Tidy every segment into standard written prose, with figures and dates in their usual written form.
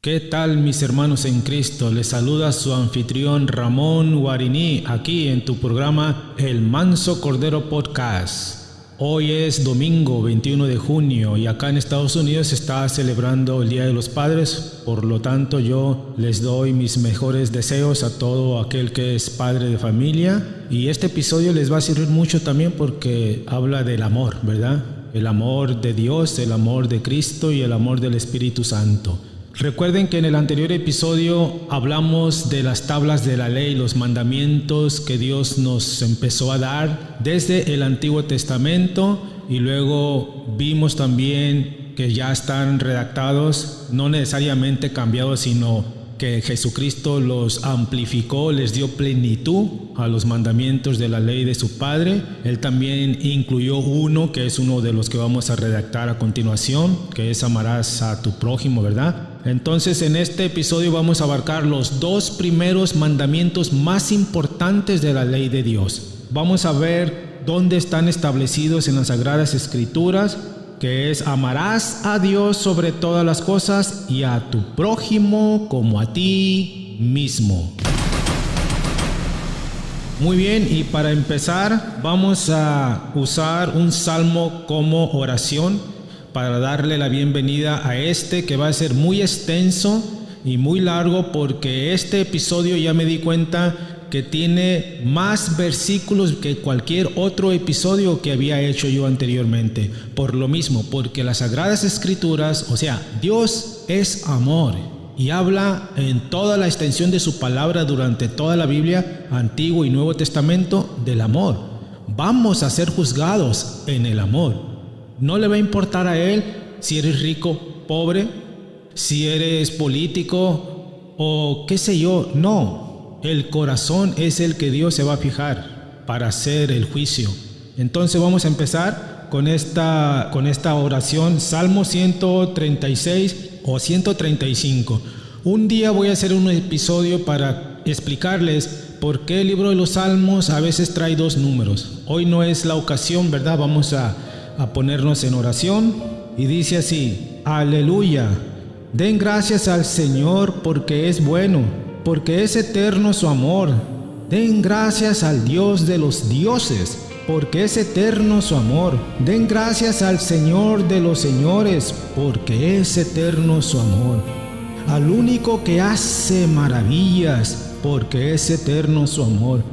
¿Qué tal, mis hermanos en Cristo? Les saluda su anfitrión Ramón Guarini aquí en tu programa El Manso Cordero Podcast. Hoy es domingo 21 de junio y acá en Estados Unidos se está celebrando el Día de los Padres. Por lo tanto, yo les doy mis mejores deseos a todo aquel que es padre de familia. Y este episodio les va a servir mucho también porque habla del amor, ¿verdad? El amor de Dios, el amor de Cristo y el amor del Espíritu Santo. Recuerden que en el anterior episodio hablamos de las tablas de la ley, los mandamientos que Dios nos empezó a dar desde el Antiguo Testamento, y luego vimos también que ya están redactados, no necesariamente cambiados, sino que Jesucristo los amplificó, les dio plenitud a los mandamientos de la ley de su Padre. Él también incluyó uno que es uno de los que vamos a redactar a continuación, que es amarás a tu prójimo, ¿verdad? Entonces, en este episodio vamos a abarcar los dos primeros mandamientos más importantes de la ley de Dios. Vamos a ver dónde están establecidos en las Sagradas Escrituras, que es amarás a Dios sobre todas las cosas y a tu prójimo como a ti mismo. Muy bien, y para empezar vamos a usar un salmo como oración para darle la bienvenida a este que va a ser muy extenso y muy largo, porque este episodio ya me di cuenta que tiene más versículos que cualquier otro episodio que había hecho yo anteriormente. Por lo mismo, porque las Sagradas Escrituras, o sea, Dios es amor y habla en toda la extensión de su palabra durante toda la Biblia, Antiguo y Nuevo Testamento, del amor. Vamos a ser juzgados en el amor. No le va a importar a Él si eres rico, pobre, si eres político o qué sé yo, no. El corazón es el que Dios se va a fijar para hacer el juicio. Entonces vamos a empezar con esta oración, Salmo 136 o 135. Un día voy a hacer un episodio para explicarles por qué el libro de los Salmos a veces trae dos números. Hoy no es la ocasión, ¿verdad? Vamos a ponernos en oración y dice así: Aleluya, den gracias al Señor porque es bueno, porque es eterno su amor. Den gracias al Dios de los dioses, porque es eterno su amor. Den gracias al Señor de los señores, porque es eterno su amor. Al único que hace maravillas, porque es eterno su amor.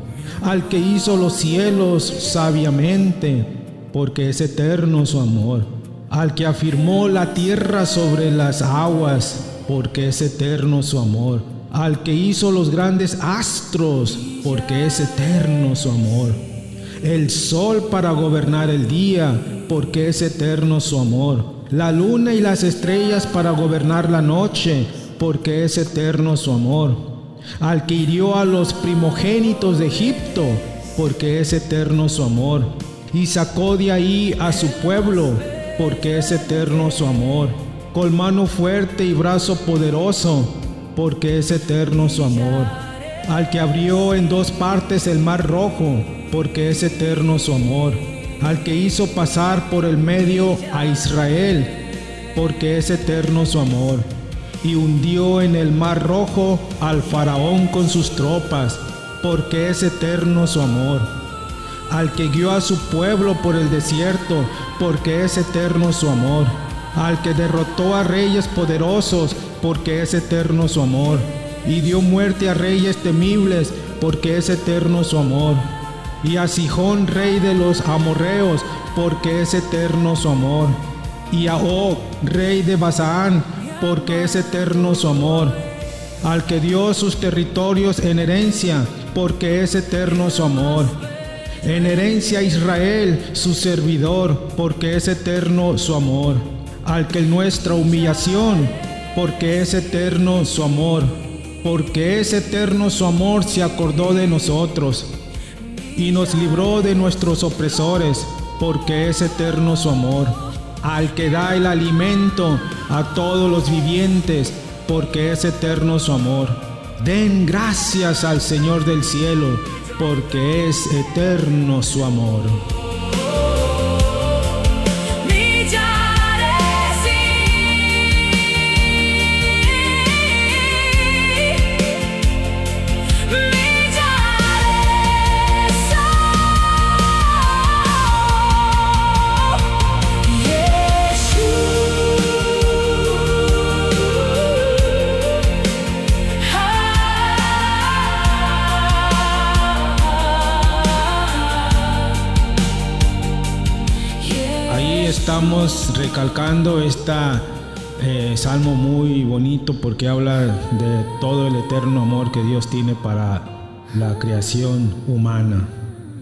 Al que hizo los cielos sabiamente, porque es eterno su amor. Al que afirmó la tierra sobre las aguas, porque es eterno su amor. Al que hizo los grandes astros, porque es eterno su amor. El sol para gobernar el día, porque es eterno su amor. La luna y las estrellas para gobernar la noche, porque es eterno su amor. Al que hirió a los primogénitos de Egipto, porque es eterno su amor. Y sacó de ahí a su pueblo, porque es eterno su amor. Con mano fuerte y brazo poderoso, porque es eterno su amor. Al que abrió en dos partes el mar rojo, porque es eterno su amor. Al que hizo pasar por el medio a Israel, porque es eterno su amor. Y hundió en el mar rojo al faraón con sus tropas, porque es eterno su amor. Al que guió a su pueblo por el desierto, porque es eterno su amor. Al que derrotó a reyes poderosos, porque es eterno su amor. Y dio muerte a reyes temibles, porque es eterno su amor. Y a Sihón, rey de los amorreos, porque es eterno su amor. Y a Og, rey de Basán, porque es eterno su amor. Al que dio sus territorios en herencia, porque es eterno su amor. En herencia a Israel, su servidor, porque es eterno su amor. Al que nuestra humillación, porque es eterno su amor. Porque es eterno su amor, se acordó de nosotros y nos libró de nuestros opresores, porque es eterno su amor. Al que da el alimento a todos los vivientes, porque es eterno su amor. Den gracias al Señor del cielo, porque es eterno su amor. estamos recalcando salmo muy bonito porque habla de todo el eterno amor que Dios tiene para la creación humana,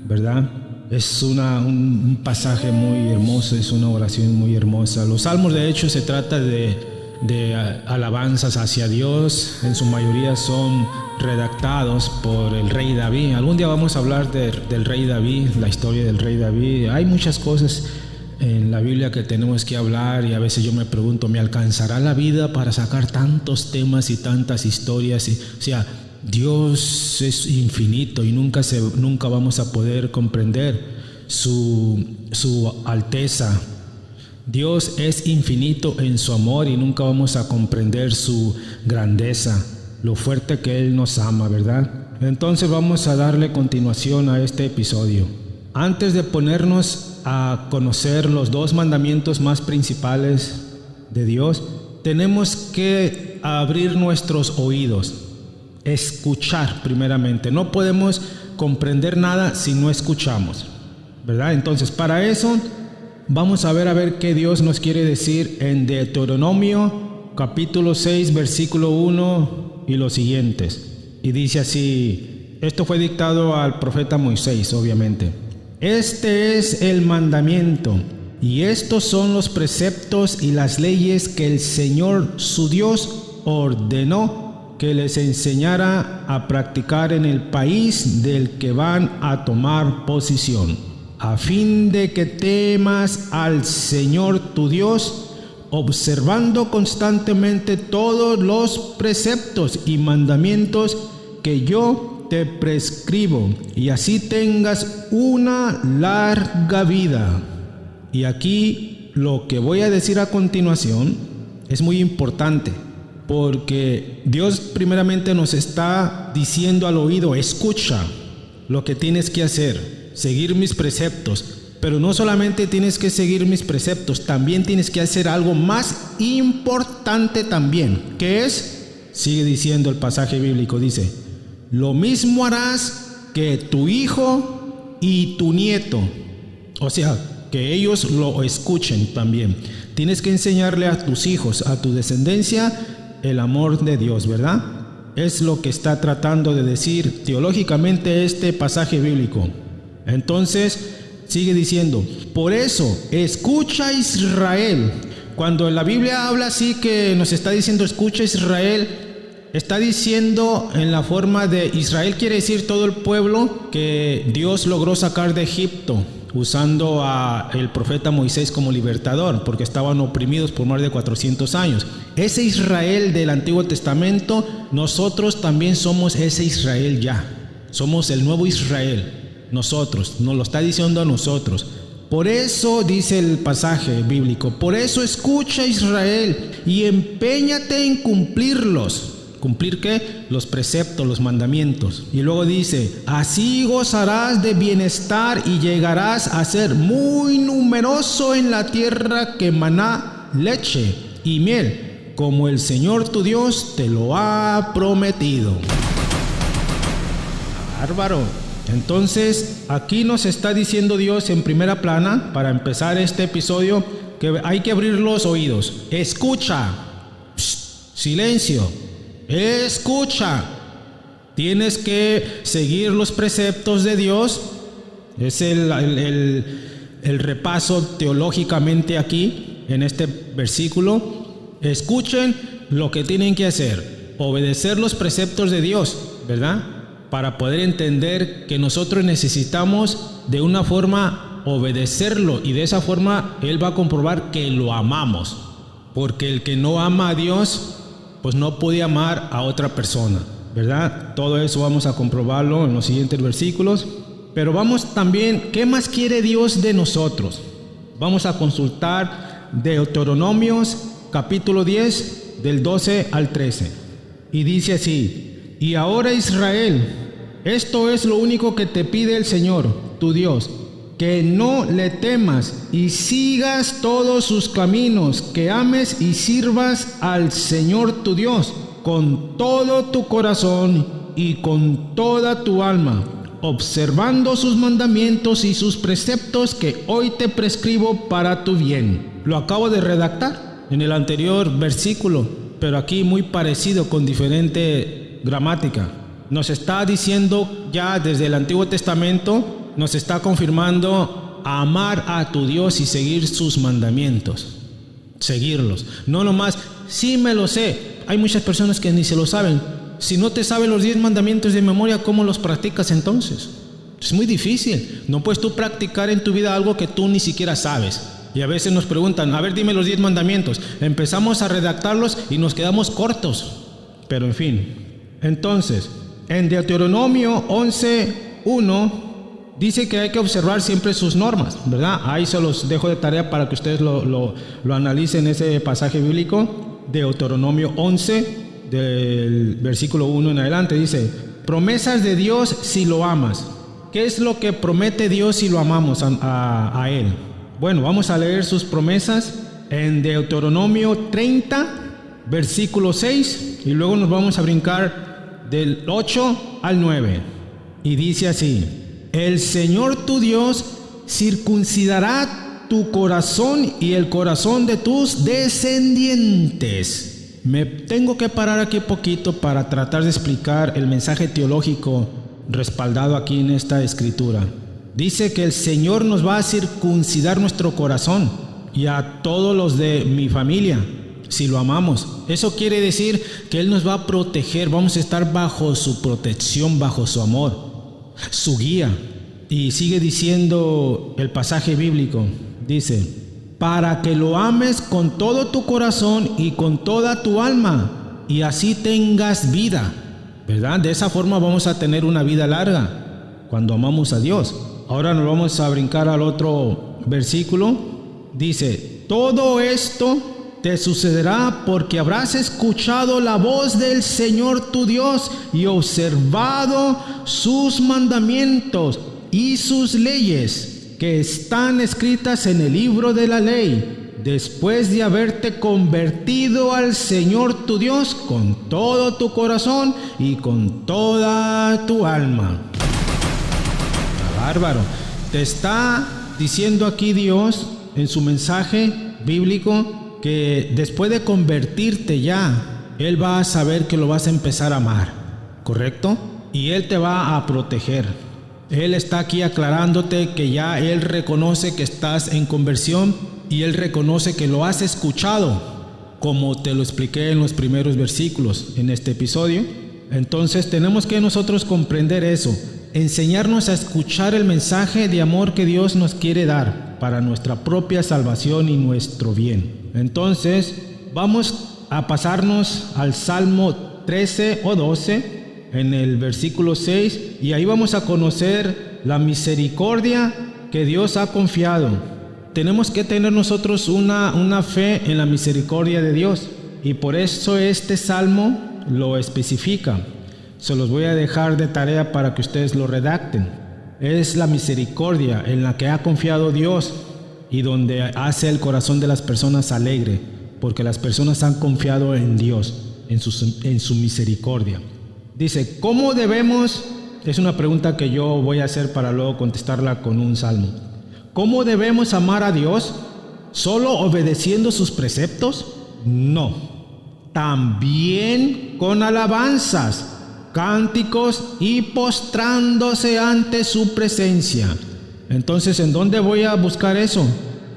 ¿verdad? Es un pasaje muy hermoso, es una oración muy hermosa. Los salmos, de hecho, se trata de alabanzas hacia Dios. En su mayoría son redactados por el rey David. Algún día vamos a hablar del rey David, la historia del rey David. Hay muchas cosas en la Biblia que tenemos que hablar, y a veces yo me pregunto, ¿me alcanzará la vida para sacar tantos temas y tantas historias? O sea, Dios es infinito y nunca vamos a poder comprender su alteza. Dios es infinito en su amor y nunca vamos a comprender su grandeza, lo fuerte que Él nos ama, ¿verdad? Entonces vamos a darle continuación a este episodio. Antes de ponernos a conocer los 2 mandamientos más principales de Dios, tenemos que abrir nuestros oídos. Escuchar primeramente. No podemos comprender nada si no escuchamos, ¿verdad? Entonces, para eso vamos a ver qué Dios nos quiere decir en Deuteronomio capítulo 6 versículo 1 y los siguientes. Y dice así, esto fue dictado al profeta Moisés, obviamente. Este es el mandamiento, y estos son los preceptos y las leyes que el Señor su Dios ordenó que les enseñara a practicar en el país del que van a tomar posesión, a fin de que temas al Señor tu Dios, observando constantemente todos los preceptos y mandamientos que yo te prescribo, y así tengas una larga vida. Y aquí lo que voy a decir a continuación es muy importante, porque Dios primeramente nos está diciendo al oído, escucha lo que tienes que hacer, seguir mis preceptos. Pero no solamente tienes que seguir mis preceptos, también tienes que hacer algo más importante también, que es, sigue diciendo el pasaje bíblico, dice, lo mismo harás que tu hijo y tu nieto. O sea, que ellos lo escuchen también. Tienes que enseñarle a tus hijos, a tu descendencia, el amor de Dios, ¿verdad? Es lo que está tratando de decir teológicamente este pasaje bíblico. Entonces, sigue diciendo, por eso, escucha Israel. Cuando la Biblia habla así que nos está diciendo, escucha Israel, está diciendo en la forma de Israel, quiere decir todo el pueblo que Dios logró sacar de Egipto, usando a el profeta Moisés como libertador, porque estaban oprimidos por más de 400 años. Ese Israel del Antiguo Testamento, nosotros también somos ese Israel ya. Somos el nuevo Israel. Nosotros, nos lo está diciendo a nosotros. Por eso dice el pasaje bíblico, por eso escucha Israel y empeñate en cumplirlos. ¿Cumplir qué? Los preceptos, los mandamientos. Y luego dice, así gozarás de bienestar y llegarás a ser muy numeroso en la tierra que maná leche y miel, como el Señor tu Dios te lo ha prometido. Bárbaro. Entonces, aquí nos está diciendo Dios en primera plana, para empezar este episodio, que hay que abrir los oídos. Escucha. Psst, silencio. Escucha. Tienes que seguir los preceptos de Dios. Es el repaso teológicamente aquí, en este versículo. Escuchen lo que tienen que hacer. Obedecer los preceptos de Dios, ¿verdad? Para poder entender que nosotros necesitamos de una forma obedecerlo, y de esa forma Él va a comprobar que lo amamos, porque el que no ama a Dios pues no puede amar a otra persona, ¿verdad? Todo eso vamos a comprobarlo en los siguientes versículos. Pero vamos también, ¿qué más quiere Dios de nosotros? Vamos a consultar Deuteronomios capítulo 10 del 12 al 13, y dice así: y ahora Israel, esto es lo único que te pide el Señor, tu Dios, que no le temas y sigas todos sus caminos, que ames y sirvas al Señor tu Dios con todo tu corazón y con toda tu alma, observando sus mandamientos y sus preceptos que hoy te prescribo para tu bien. lo acabo de redactar en el anterior versículo, pero aquí muy parecido con diferente gramática. Nos está diciendo ya desde el Antiguo Testamento, nos está confirmando amar a tu Dios y seguir sus mandamientos. Seguirlos. No nomás, sí me lo sé. Hay muchas personas que ni se lo saben. Si no te sabes los 10 mandamientos de memoria, ¿cómo los practicas entonces? Es muy difícil. No puedes tú practicar en tu vida algo que tú ni siquiera sabes. Y a veces nos preguntan, a ver, dime los 10 mandamientos. Empezamos a redactarlos y nos quedamos cortos. Pero en fin. Entonces, en Deuteronomio 11:1 dice que hay que observar siempre sus normas, ¿verdad? Ahí se los dejo de tarea para que ustedes lo analicen, ese pasaje bíblico. Deuteronomio 11, del versículo 1 en adelante, dice: promesas de Dios si lo amas. ¿Qué es lo que promete Dios si lo amamos a Él? Bueno, vamos a leer sus promesas en Deuteronomio 30, versículo 6, y luego nos vamos a brincar del 8 al 9. Y dice así: el Señor tu Dios circuncidará tu corazón y el corazón de tus descendientes. Me tengo que parar aquí poquito para tratar de explicar el mensaje teológico respaldado aquí en esta escritura. Dice que el Señor nos va a circuncidar nuestro corazón y a todos los de mi familia, si lo amamos. Eso quiere decir que Él nos va a proteger, vamos a estar bajo su protección, bajo su amor, su guía. Y sigue diciendo el pasaje bíblico, dice: para que lo ames con todo tu corazón y con toda tu alma, y así tengas vida, ¿verdad? De esa forma vamos a tener una vida larga, cuando amamos a Dios. Ahora nos vamos a brincar al otro versículo. Dice: todo esto te sucederá porque habrás escuchado la voz del Señor tu Dios y observado sus mandamientos y sus leyes que están escritas en el libro de la ley, después de haberte convertido al Señor tu Dios con todo tu corazón y con toda tu alma. Bárbaro. Te está diciendo aquí Dios en su mensaje bíblico que después de convertirte ya, Él va a saber que lo vas a empezar a amar, ¿correcto? Y Él te va a proteger. Él está aquí aclarándote que ya Él reconoce que estás en conversión y Él reconoce que lo has escuchado, como te lo expliqué en los primeros versículos en este episodio. Entonces tenemos que nosotros comprender eso, enseñarnos a escuchar el mensaje de amor que Dios nos quiere dar para nuestra propia salvación y nuestro bien. Entonces vamos a pasarnos al Salmo 13 o 12, en el versículo 6, y ahí vamos a conocer la misericordia que Dios ha confiado. Tenemos que tener nosotros una fe en la misericordia de Dios, y por eso este salmo lo especifica. Se los voy a dejar de tarea para que ustedes lo redacten. Es la misericordia en la que ha confiado Dios y donde hace el corazón de las personas alegre, porque las personas han confiado en Dios, en su misericordia. Dice, ¿cómo debemos? Es una pregunta que yo voy a hacer para luego contestarla con un salmo. ¿Cómo debemos amar a Dios? ¿Solo obedeciendo sus preceptos? No. También con alabanzas, cánticos y postrándose ante su presencia. Entonces, ¿en dónde voy a buscar eso?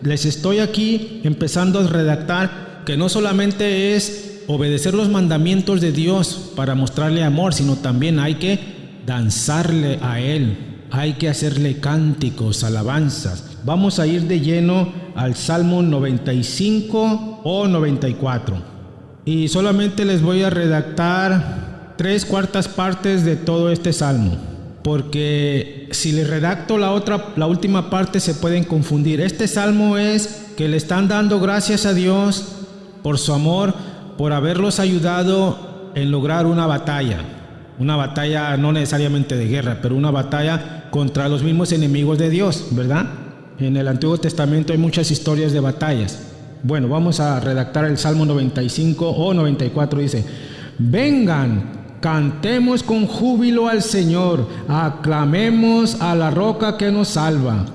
Les estoy aquí empezando a redactar que no solamente es obedecer los mandamientos de Dios para mostrarle amor, sino también hay que danzarle a Él, hay que hacerle cánticos, alabanzas. Vamos a ir de lleno al Salmo 95 o 94. Y solamente les voy a redactar 3/4 partes de todo este salmo, porque si les redacto la última parte se pueden confundir. Este salmo es que le están dando gracias a Dios por su amor, por haberlos ayudado en lograr una batalla no necesariamente de guerra, pero una batalla contra los mismos enemigos de Dios, ¿verdad? En el Antiguo Testamento hay muchas historias de batallas. Bueno, vamos a redactar el Salmo 95 o 94, dice: vengan, cantemos con júbilo al Señor, aclamemos a la roca que nos salva.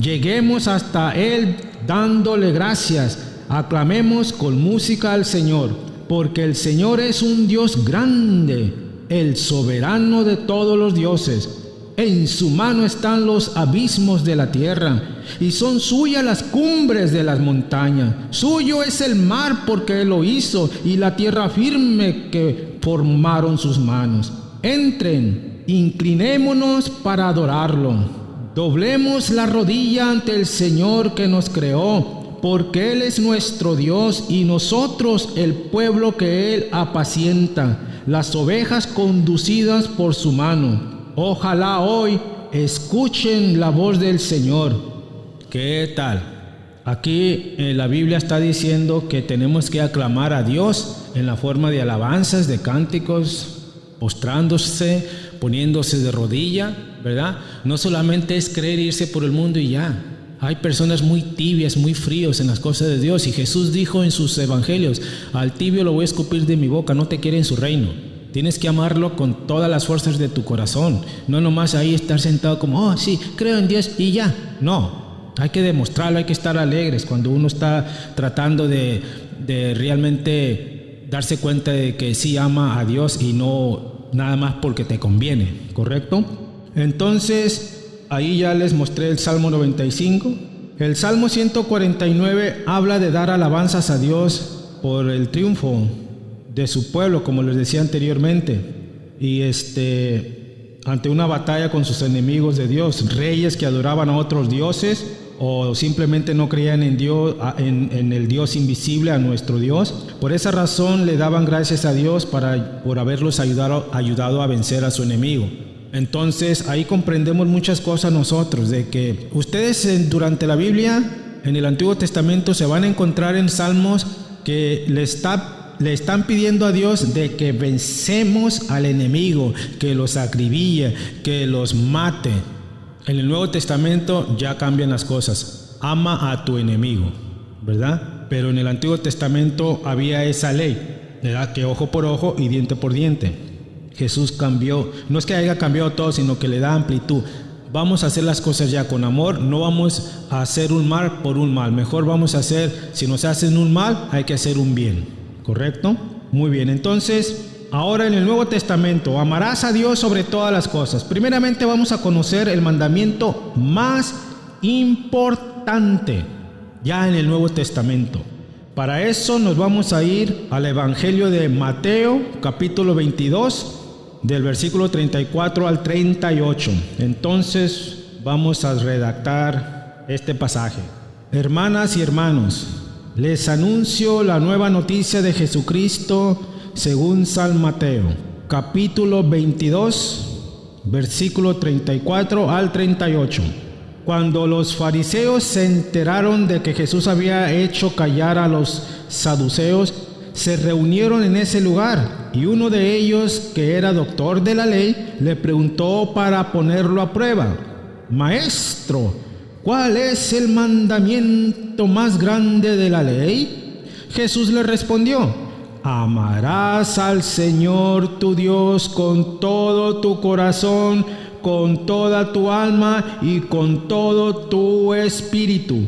Lleguemos hasta Él dándole gracias. Aclamemos con música al Señor, porque el Señor es un Dios grande, el soberano de todos los dioses. En su mano están los abismos de la tierra, y son suyas las cumbres de las montañas. Suyo es el mar, porque Él lo hizo, y la tierra firme que formaron sus manos. Entren, inclinémonos para adorarlo. Doblemos la rodilla ante el Señor que nos creó, porque Él es nuestro Dios y nosotros el pueblo que Él apacienta, las ovejas conducidas por su mano. Ojalá hoy escuchen la voz del Señor. ¿Qué tal? Aquí la Biblia está diciendo que tenemos que aclamar a Dios en la forma de alabanzas, de cánticos, postrándose, poniéndose de rodilla, ¿verdad? No solamente es creer e irse por el mundo y ya. Hay personas muy tibias, muy fríos en las cosas de Dios, y Jesús dijo en sus evangelios: al tibio lo voy a escupir de mi boca, no te quiere en su reino. Tienes que amarlo con todas las fuerzas de tu corazón, no nomás ahí estar sentado como, oh sí, creo en Dios y ya. No, hay que demostrarlo, hay que estar alegres cuando uno está tratando de realmente darse cuenta de que sí ama a Dios y no nada más porque te conviene, ¿correcto? Entonces, ahí ya les mostré el Salmo 95. El Salmo 149 habla de dar alabanzas a Dios por el triunfo de su pueblo, como les decía anteriormente, y ante una batalla con sus enemigos de Dios, reyes que adoraban a otros dioses o simplemente no creían en Dios, en el Dios invisible, a nuestro Dios. Por esa razón le daban gracias a Dios por haberlos ayudado a vencer a su enemigo. Entonces ahí comprendemos muchas cosas nosotros, de que ustedes durante la Biblia, en el Antiguo Testamento, se van a encontrar en salmos que le están pidiendo a Dios de que vencemos al enemigo, que los acribille, que los mate. En el Nuevo Testamento ya cambian las cosas. Ama a tu enemigo, ¿verdad? Pero en el Antiguo Testamento había esa ley, ¿verdad? Que ojo por ojo y diente por diente. Jesús cambió, no es que haya cambiado todo, sino que le da amplitud. Vamos a hacer las cosas ya con amor, no vamos a hacer un mal por un mal. Mejor vamos a hacer, si nos hacen un mal, hay que hacer un bien. ¿Correcto? Muy bien, entonces, ahora en el Nuevo Testamento, amarás a Dios sobre todas las cosas. Primeramente vamos a conocer el mandamiento más importante ya en el Nuevo Testamento. Para eso nos vamos a ir al Evangelio de Mateo, capítulo 22, del versículo 34 al 38. Entonces, vamos a redactar este pasaje. Hermanas y hermanos, les anuncio la nueva noticia de Jesucristo según San Mateo, capítulo 22, versículo 34 al 38. Cuando los fariseos se enteraron de que Jesús había hecho callar a los saduceos, se reunieron en ese lugar, y uno de ellos, que era doctor de la ley, le preguntó para ponerlo a prueba: Maestro, ¿cuál es el mandamiento más grande de la ley? Jesús le respondió: amarás al Señor tu Dios con todo tu corazón, con toda tu alma y con todo tu espíritu.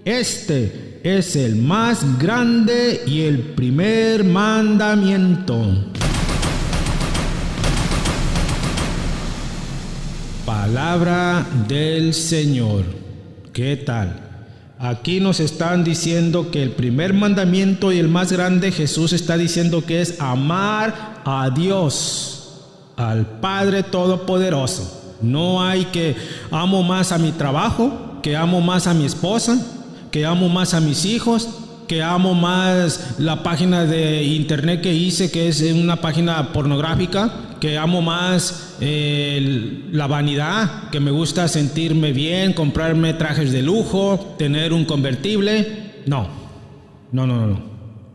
Este es el más grande y el primer mandamiento. Palabra del Señor. ¿Qué tal? Aquí nos están diciendo que el primer mandamiento y el más grande, Jesús está diciendo que es amar a Dios, al Padre Todopoderoso. No hay que amo más a mi trabajo, que amo más a mi esposa, que amo más a mis hijos, que amo más la página de internet que hice, que es una página pornográfica, que amo más la vanidad, que me gusta sentirme bien, comprarme trajes de lujo, tener un convertible. No.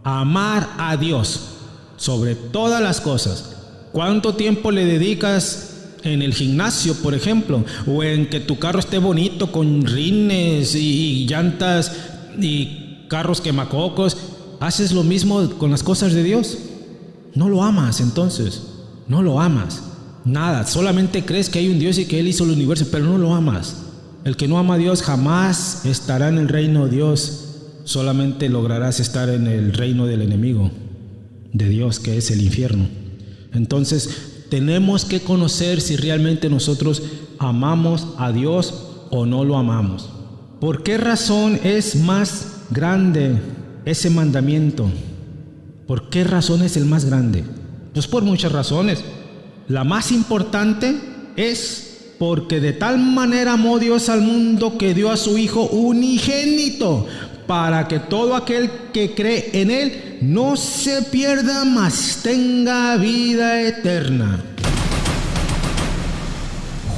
Amar a Dios sobre todas las cosas. ¿Cuánto tiempo le dedicas en el gimnasio, por ejemplo? O en que tu carro esté bonito con rines y llantas y carros quemacocos. ¿Haces lo mismo con las cosas de Dios? No lo amas, entonces. No lo amas. Nada. Solamente crees que hay un Dios y que Él hizo el universo, pero no lo amas. El que no ama a Dios jamás estará en el reino de Dios. Solamente lograrás estar en el reino del enemigo de Dios, que es el infierno. Entonces, tenemos que conocer si realmente nosotros amamos a Dios o no lo amamos. ¿Por qué razón es más grande ese mandamiento? ¿Por qué razón es el más grande? Pues por muchas razones. La más importante es porque de tal manera amó Dios al mundo que dio a su Hijo unigénito, para que todo aquel que cree en Él no se pierda, mas tenga vida eterna.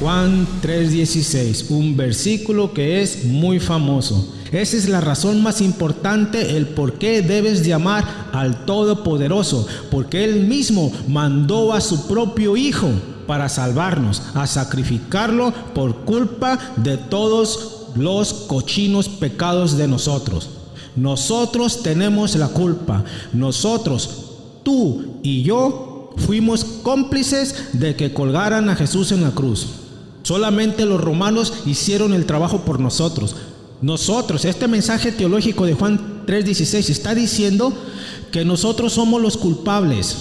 Juan 3:16, un versículo que es muy famoso. Esa es la razón más importante, el por qué debes de amar al Todopoderoso, porque Él mismo mandó a su propio Hijo para salvarnos, a sacrificarlo por culpa de todos los cochinos pecados de nosotros. Nosotros tenemos la culpa. Nosotros, tú y yo, fuimos cómplices de que colgaran a Jesús en la cruz. Solamente los romanos hicieron el trabajo por nosotros. Este mensaje teológico de Juan 3:16 está diciendo que nosotros somos los culpables.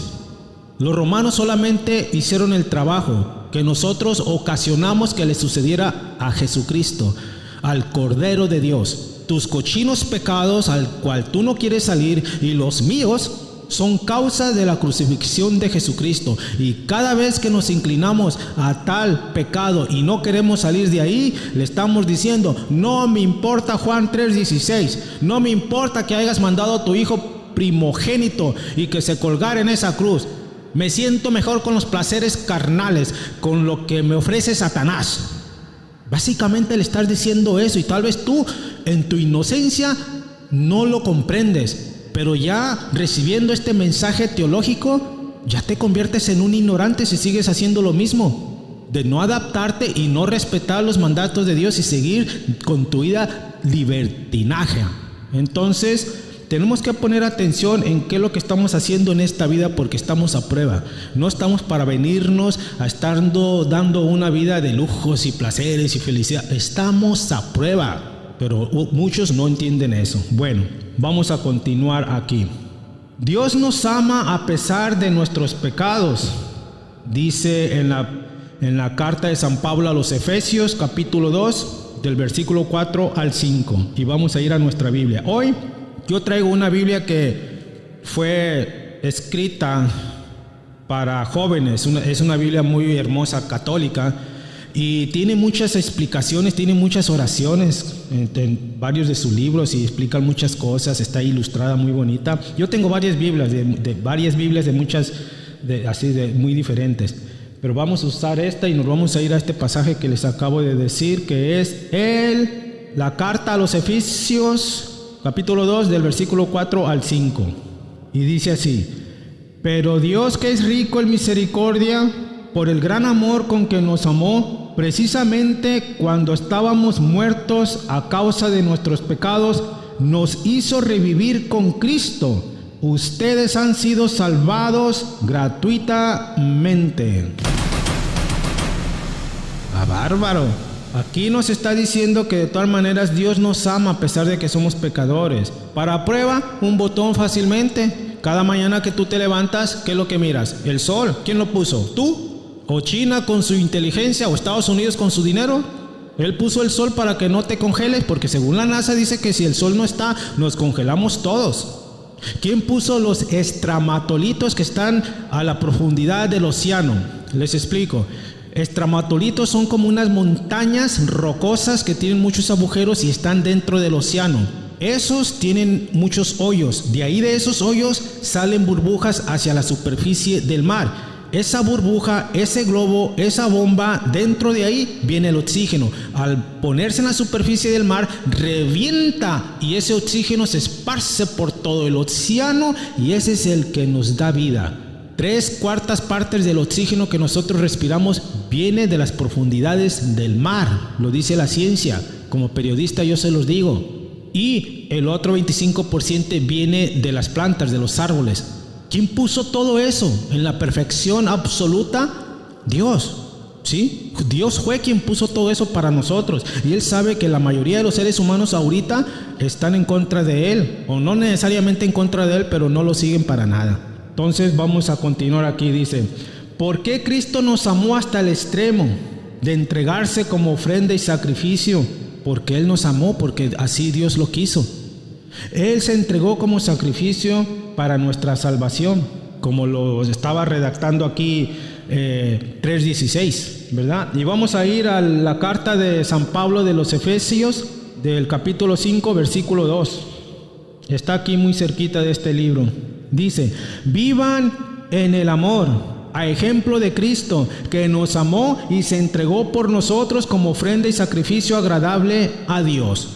Los romanos solamente hicieron el trabajo, que nosotros ocasionamos que le sucediera a Jesucristo, al Cordero de Dios. Tus cochinos pecados al cual tú no quieres salir y los míos son causa de la crucifixión de Jesucristo. Y cada vez que nos inclinamos a tal pecado y no queremos salir de ahí, le estamos diciendo: no me importa Juan 3:16, no me importa que hayas mandado a tu hijo primogénito y que se colgara en esa cruz. Me siento mejor con los placeres carnales, con lo que me ofrece Satanás. Básicamente le estás diciendo eso, y tal vez tú en tu inocencia no lo comprendes, pero ya recibiendo este mensaje teológico, ya te conviertes en un ignorante si sigues haciendo lo mismo, de no adaptarte y no respetar los mandatos de Dios y seguir con tu vida libertinaje. Entonces, tenemos que poner atención en qué es lo que estamos haciendo en esta vida, porque estamos a prueba. No estamos para venirnos a estar dando una vida de lujos y placeres y felicidad. Estamos a prueba, pero muchos no entienden eso. Bueno, vamos a continuar aquí. Dios nos ama a pesar de nuestros pecados. Dice en la carta de San Pablo a los Efesios, capítulo 2, del versículo 4 al 5. Y vamos a ir a nuestra Biblia. Hoy yo traigo una Biblia que fue escrita para jóvenes. Es una Biblia muy hermosa, católica, y tiene muchas explicaciones, tiene muchas oraciones en varios de sus libros, y explican muchas cosas. Está ilustrada, muy bonita. Yo tengo varias Biblias, de muchas, de muy diferentes, pero vamos a usar esta y nos vamos a ir a este pasaje que les acabo de decir, que es la carta a los Efesios, capítulo 2, del versículo 4 al 5. Y dice así: pero Dios, que es rico en misericordia, por el gran amor con que nos amó, precisamente cuando estábamos muertos a causa de nuestros pecados, nos hizo revivir con Cristo. Ustedes han sido salvados gratuitamente. Bárbaro. Aquí nos está diciendo que de todas maneras Dios nos ama a pesar de que somos pecadores. Para prueba, un botón fácilmente. Cada mañana que tú te levantas, ¿qué es lo que miras? El sol. ¿Quién lo puso? ¿Tú? ¿O China con su inteligencia? ¿O Estados Unidos con su dinero? Él puso el sol para que no te congeles, porque según la NASA dice que si el sol no está, nos congelamos todos. ¿Quién puso los estramatolitos que están a la profundidad del océano? Les explico. Estramatolitos son como unas montañas rocosas que tienen muchos agujeros y están dentro del océano. Esos tienen muchos hoyos. De ahí, de esos hoyos, salen burbujas hacia la superficie del mar. Esa burbuja, ese globo, esa bomba, dentro de ahí viene el oxígeno. Al ponerse en la superficie del mar, revienta y ese oxígeno se esparce por todo el océano, y ese es el que nos da vida. 3/4 partes del oxígeno que nosotros respiramos viene de las profundidades del mar, lo dice la ciencia. Como periodista yo se los digo. Y el otro 25% viene de las plantas, de los árboles. ¿Quién puso todo eso en la perfección absoluta? Dios. ¿sí? Dios fue quien puso todo eso para nosotros. Y Él sabe que la mayoría de los seres humanos ahorita están en contra de Él. O no necesariamente en contra de Él, pero no lo siguen para nada. Entonces vamos a continuar aquí. Dice, ¿por qué Cristo nos amó hasta el extremo de entregarse como ofrenda y sacrificio? Porque Él nos amó, porque así Dios lo quiso. Él se entregó como sacrificio para nuestra salvación, como lo estaba redactando aquí 3:16, ¿verdad? Y vamos a ir a la carta de San Pablo de los Efesios, del capítulo 5, versículo 2. Está aquí muy cerquita de este libro. Dice, vivan en el amor, a ejemplo de Cristo, que nos amó y se entregó por nosotros como ofrenda y sacrificio agradable a Dios.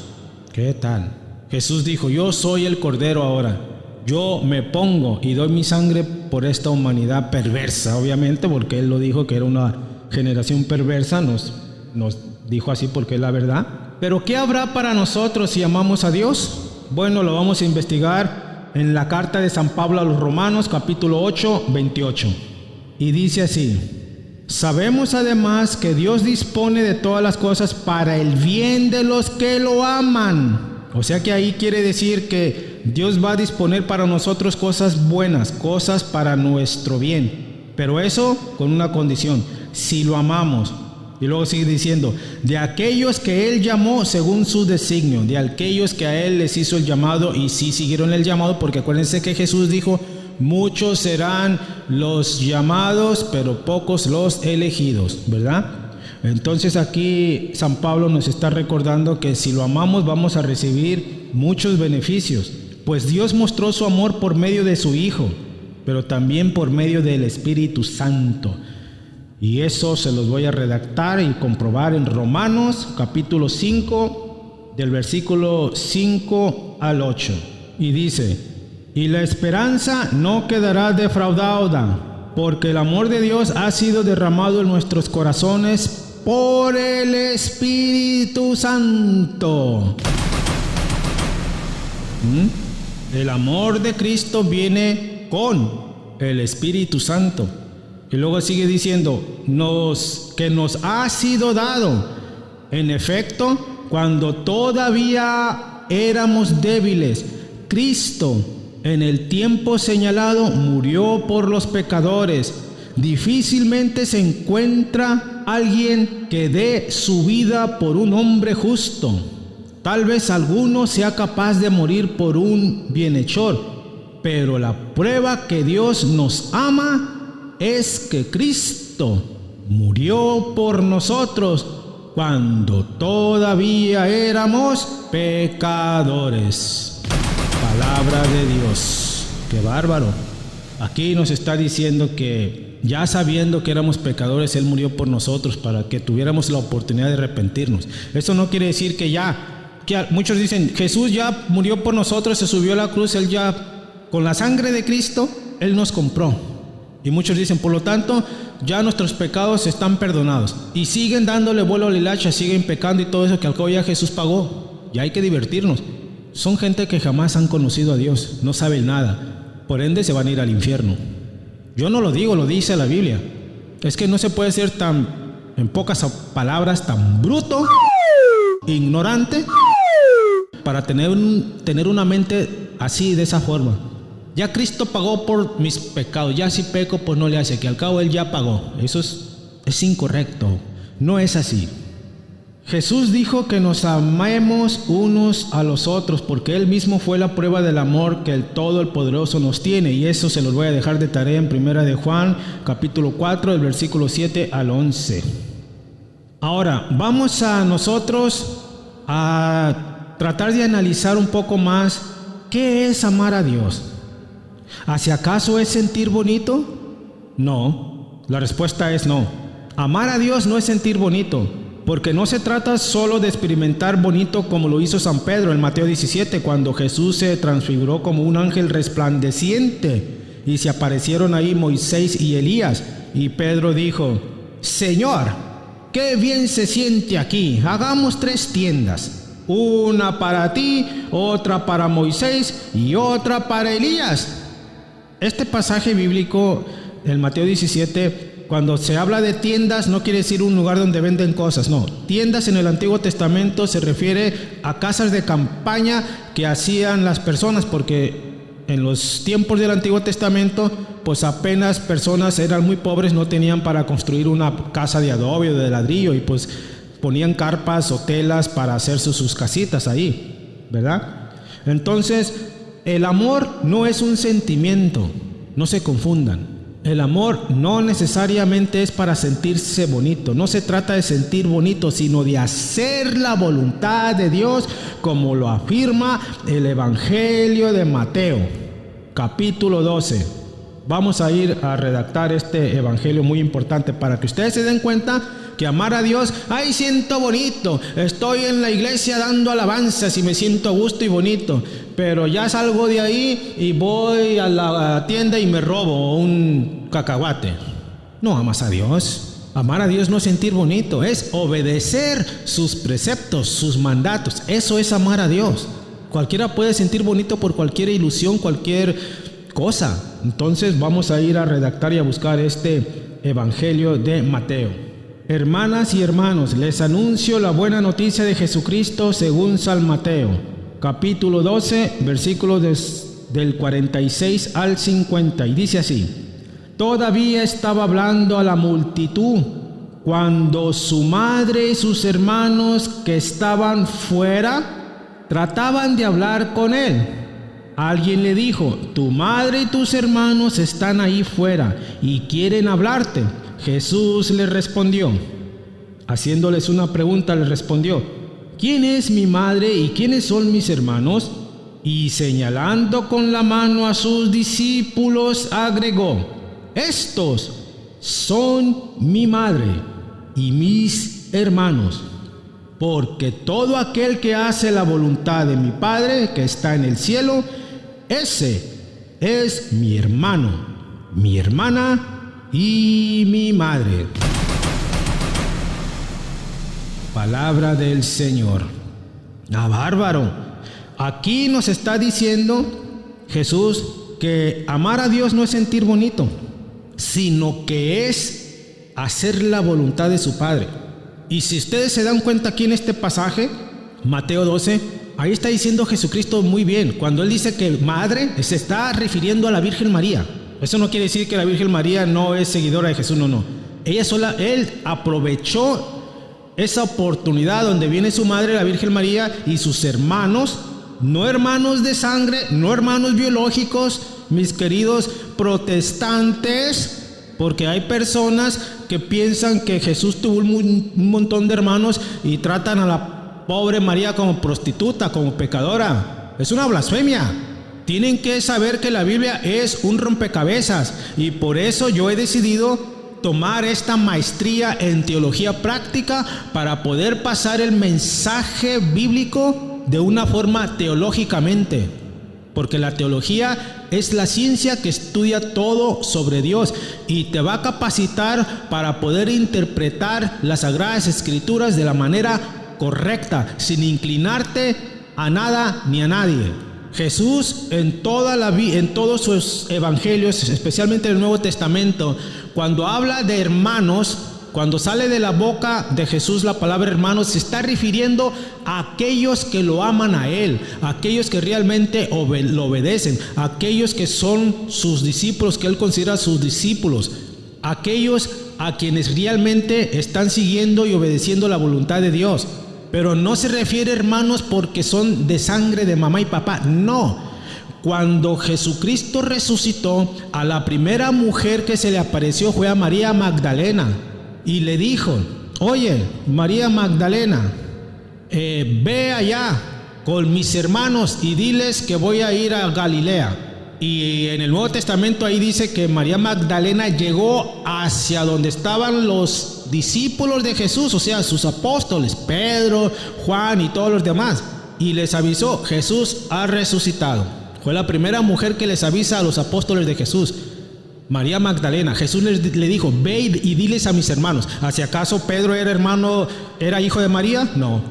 ¿Qué tal? Jesús dijo, yo soy el Cordero ahora. Yo me pongo y doy mi sangre por esta humanidad perversa, obviamente, porque Él lo dijo que era una generación perversa, nos dijo así porque es la verdad. Pero ¿qué habrá para nosotros si amamos a Dios? Bueno, lo vamos a investigar en la carta de San Pablo a los Romanos, capítulo 8, 28. Y dice así, sabemos además que Dios dispone de todas las cosas para el bien de los que lo aman. O sea que ahí quiere decir que Dios va a disponer para nosotros cosas buenas, cosas para nuestro bien. Pero eso con una condición, si lo amamos. Y luego sigue diciendo, de aquellos que Él llamó según su designio, de aquellos que a Él les hizo el llamado y sí siguieron el llamado, porque acuérdense que Jesús dijo, muchos serán los llamados, pero pocos los elegidos, ¿verdad? Entonces aquí San Pablo nos está recordando que si lo amamos vamos a recibir muchos beneficios, pues Dios mostró su amor por medio de su Hijo, pero también por medio del Espíritu Santo. Y eso se los voy a redactar y comprobar en Romanos capítulo 5, del versículo 5 al 8. Y dice, y la esperanza no quedará defraudada, porque el amor de Dios ha sido derramado en nuestros corazones por el Espíritu Santo. El amor de Cristo viene con el Espíritu Santo. Y luego sigue diciendo, que nos ha sido dado. En efecto, cuando todavía éramos débiles, Cristo en el tiempo señalado murió por los pecadores. Difícilmente se encuentra alguien que dé su vida por un hombre justo. Tal vez alguno sea capaz de morir por un bienhechor, pero la prueba que Dios nos ama es que Cristo murió por nosotros cuando todavía éramos pecadores. Palabra de Dios. ¡Qué bárbaro! Aquí nos está diciendo que ya sabiendo que éramos pecadores, Él murió por nosotros para que tuviéramos la oportunidad de arrepentirnos. Eso no quiere decir que muchos dicen, Jesús ya murió por nosotros, se subió a la cruz, Él ya, con la sangre de Cristo, Él nos compró. Y muchos dicen, por lo tanto, ya nuestros pecados están perdonados. Y siguen dándole vuelo a la hilacha, siguen pecando y todo eso, que al cabo ya Jesús pagó. Ya hay que divertirnos. Son gente que jamás han conocido a Dios, no saben nada. Por ende se van a ir al infierno. Yo no lo digo, lo dice la Biblia. Es que no se puede ser tan, en pocas palabras, tan bruto, ignorante, para tener una mente así, de esa forma. Ya Cristo pagó por mis pecados, ya si peco, pues no le hace, que al cabo Él ya pagó. Eso es incorrecto, no es así. Jesús dijo que nos amemos unos a los otros, porque Él mismo fue la prueba del amor que el Todopoderoso nos tiene, y eso se los voy a dejar de tarea en Primera de Juan, capítulo 4, del versículo 7 al 11. Ahora, vamos a nosotros a tratar de analizar un poco más qué es amar a Dios. ¿Hacia acaso es sentir bonito? No, la respuesta es no. Amar a Dios no es sentir bonito, porque no se trata solo de experimentar bonito como lo hizo San Pedro en Mateo 17, cuando Jesús se transfiguró como un ángel resplandeciente y se aparecieron ahí Moisés y Elías. Y Pedro dijo, Señor, qué bien se siente aquí, hagamos 3 tiendas, una para ti, otra para Moisés y otra para Elías. Este pasaje bíblico, en Mateo 17, cuando se habla de tiendas no quiere decir un lugar donde venden cosas, no. Tiendas en el Antiguo Testamento se refiere a casas de campaña que hacían las personas, porque en los tiempos del Antiguo Testamento, pues apenas personas eran muy pobres, no tenían para construir una casa de adobe o de ladrillo, y pues ponían carpas o telas para hacer sus casitas ahí, ¿verdad? Entonces, el amor no es un sentimiento, no se confundan. El amor no necesariamente es para sentirse bonito, no se trata de sentir bonito, sino de hacer la voluntad de Dios, como lo afirma el Evangelio de Mateo, capítulo 12. Vamos a ir a redactar este evangelio muy importante para que ustedes se den cuenta que amar a Dios, ¡ay, siento bonito! Estoy en la iglesia dando alabanzas y me siento a gusto y bonito, pero ya salgo de ahí y voy a la tienda y me robo un cacahuate. No amas a Dios. Amar a Dios no es sentir bonito, es obedecer sus preceptos, sus mandatos. Eso es amar a Dios. Cualquiera puede sentir bonito por cualquier ilusión, cualquier cosa. Entonces vamos a ir a redactar y a buscar este evangelio de Mateo. Hermanas y hermanos, les anuncio la buena noticia de Jesucristo según San Mateo, capítulo 12, versículos del 46 al 50, y dice así: Todavía estaba hablando a la multitud cuando su madre y sus hermanos que estaban fuera trataban de hablar con él. Alguien le dijo: tu madre y tus hermanos están ahí fuera y quieren hablarte. Jesús les respondió, haciéndoles una pregunta, les respondió: ¿quién es mi madre y quiénes son mis hermanos? Y señalando con la mano a sus discípulos, agregó: estos son mi madre y mis hermanos, porque todo aquel que hace la voluntad de mi Padre que está en el cielo, ese es mi hermano, mi hermana y mi madre. Palabra del Señor. Bárbaro. Aquí nos está diciendo Jesús que amar a Dios no es sentir bonito, sino que es hacer la voluntad de su Padre. Y si ustedes se dan cuenta aquí en este pasaje, Mateo 12, ahí está diciendo Jesucristo muy bien. Cuando Él dice que madre, se está refiriendo a la Virgen María. Eso no quiere decir que la Virgen María no es seguidora de Jesús, no. Él aprovechó esa oportunidad donde viene su madre, la Virgen María, y sus hermanos, no hermanos de sangre, no hermanos biológicos, mis queridos protestantes, porque hay personas que piensan que Jesús tuvo un montón de hermanos y tratan a la pobre María como prostituta, como pecadora. Es una blasfemia. Tienen que saber que la Biblia es un rompecabezas, y por eso yo he decidido tomar esta maestría en teología práctica para poder pasar el mensaje bíblico de una forma teológicamente, porque la teología es la ciencia que estudia todo sobre Dios y te va a capacitar para poder interpretar las Sagradas Escrituras de la manera correcta, sin inclinarte a nada ni a nadie. Jesús en todos sus evangelios, especialmente en el Nuevo Testamento, cuando habla de hermanos, cuando sale de la boca de Jesús la palabra hermanos, se está refiriendo a aquellos que lo aman a Él, a aquellos que realmente lo obedecen, a aquellos que son sus discípulos, que Él considera sus discípulos, aquellos a quienes realmente están siguiendo y obedeciendo la voluntad de Dios. Pero no se refiere hermanos porque son de sangre de mamá y papá, no. Cuando Jesucristo resucitó, a la primera mujer que se le apareció fue a María Magdalena y le dijo: oye, María Magdalena, ve allá con mis hermanos y diles que voy a ir a Galilea. Y en el Nuevo Testamento ahí dice que María Magdalena llegó hacia donde estaban los discípulos de Jesús, o sea, sus apóstoles, Pedro, Juan y todos los demás, y les avisó: Jesús ha resucitado. Fue la primera mujer que les avisa a los apóstoles de Jesús, María Magdalena. Jesús le dijo: ve y diles a mis hermanos. ¿Hacia acaso Pedro era hijo de María? No.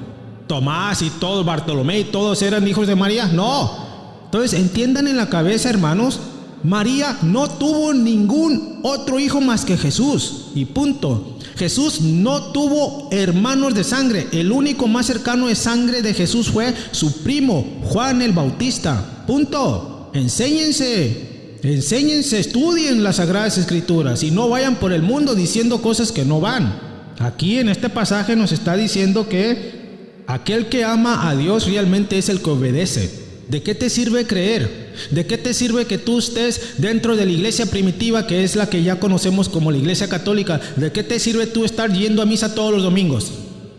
Tomás y todos, Bartolomé y todos eran hijos de María? No. Entonces entiendan en la cabeza, hermanos, María no tuvo ningún otro hijo más que Jesús, y punto. Jesús no tuvo hermanos de sangre. El único más cercano de sangre de Jesús fue su primo, Juan el Bautista. Punto. Enséñense, estudien las Sagradas Escrituras y no vayan por el mundo diciendo cosas que no van. Aquí en este pasaje nos está diciendo que aquel que ama a Dios realmente es el que obedece. ¿De qué te sirve creer? ¿De qué te sirve que tú estés dentro de la iglesia primitiva, que es la que ya conocemos como la iglesia católica? ¿De qué te sirve tú estar yendo a misa todos los domingos?